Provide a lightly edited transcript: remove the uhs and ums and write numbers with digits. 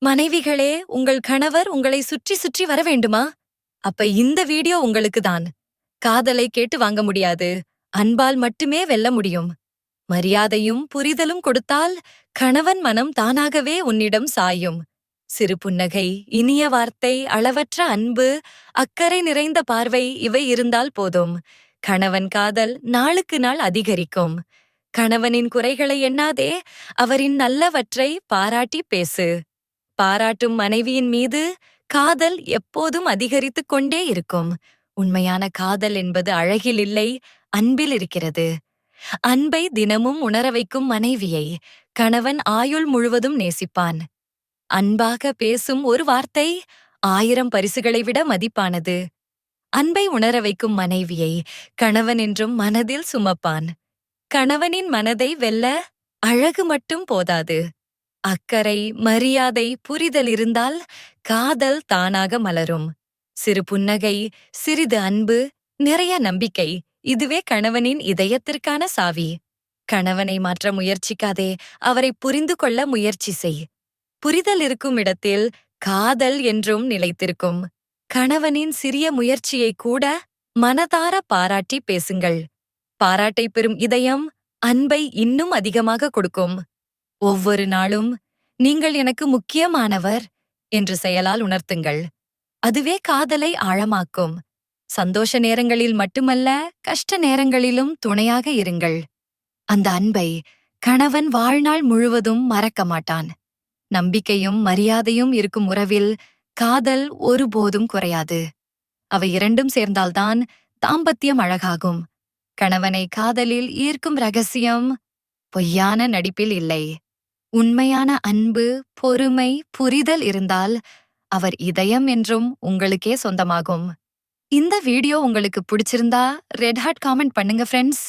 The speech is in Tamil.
மனைவிகளே, உங்கள் கணவர் உங்களை சுற்றி சுற்றி வர வேண்டுமா? அப்ப இந்த வீடியோ உங்களுக்கு தான். காதலை கேட்டு வாங்க முடியாது. அன்பால் மட்டுமே வெல்ல முடியும். மரியாதையும் புரிதலும் கொடுத்தால் கணவன் மனம் தானாகவே உன்னிடம் சாயும். சிறு புன்னகை, இனிய வார்த்தை, அளவற்ற அன்பு, அக்கறை நிறைந்த பார்வை இவை இருந்தால் போதும். கணவன் காதல் நாளுக்கு நாள் அதிகரிக்கும். கணவனின் குறைகளை எண்ணாதே, அவரின் நல்லவற்றை பாராட்டி பேசு. பாராட்டும் மனைவியின் மீது காதல் எப்போதும் அதிகரித்துக் கொண்டே இருக்கும். உண்மையான காதல் என்பது அழகில் இல்லை, அன்பில் இருக்கிறது. அன்பை தினமும் உணர வைக்கும் மனைவியை கணவன் ஆயுள் முழுவதும் நேசிப்பான். அன்பாக பேசும் ஒரு வார்த்தை 1000 பரிசுகளை விட மதிப்பானது. அன்பை உணர வைக்கும் மனைவியை கணவன் என்றும் மனதில் சுமப்பான். கணவனின் மனதை வெல்ல அழகு மட்டும் போதாது. அக்கறை, மரியாதை, புரிதல் இருந்தால் காதல் தானாக மலரும். சிறு புன்னகை, சிறிது அன்பு, நிறைய நம்பிக்கை, இதுவே கணவனின் இதயத்திற்கான சாவி. கணவனை மாற்ற முயற்சிக்காதே, அவரை புரிந்து கொள்ள முயற்சி செய். புரிதல் இருக்கும் இடத்தில் காதல் என்றும் நிலைத்திருக்கும். கணவனின் சிறிய முயற்சியை கூட மனதார பாராட்டி பேசுங்கள். பாராட்டை பெறும் இதயம் அன்பை இன்னும் அதிகமாக கொடுக்கும். ஒவ்வொரு நாளும் நீங்கள் எனக்கு முக்கியமானவர் என்று செயலால் உணர்த்துங்கள். அதுவே காதலை ஆழமாக்கும். சந்தோஷ நேரங்களில் மட்டுமல்ல, கஷ்ட நேரங்களிலும் துணையாக இருங்கள். அந்த அன்பை கணவன் வாழ்நாள் முழுவதும் மறக்க மாட்டான். நம்பிக்கையும் மரியாதையும் இருக்கும் உறவில் காதல் ஒருபோதும் குறையாது. அவை இரண்டும் சேர்ந்தால்தான் தாம்பத்தியம் அழகாகும். கணவனை காதலில் ஈர்க்கும் ரகசியம் பொய்யான நடிப்பில் இல்லை. உண்மையான அன்பு, பொறுமை, புரிதல் இருந்தால் அவர் இதயம் என்றும் உங்களுக்கே சொந்தமாகும். இந்த வீடியோ உங்களுக்கு பிடிச்சிருந்தா ரெட் ஹார்ட் காமெண்ட் பண்ணுங்க ஃப்ரெண்ட்ஸ்.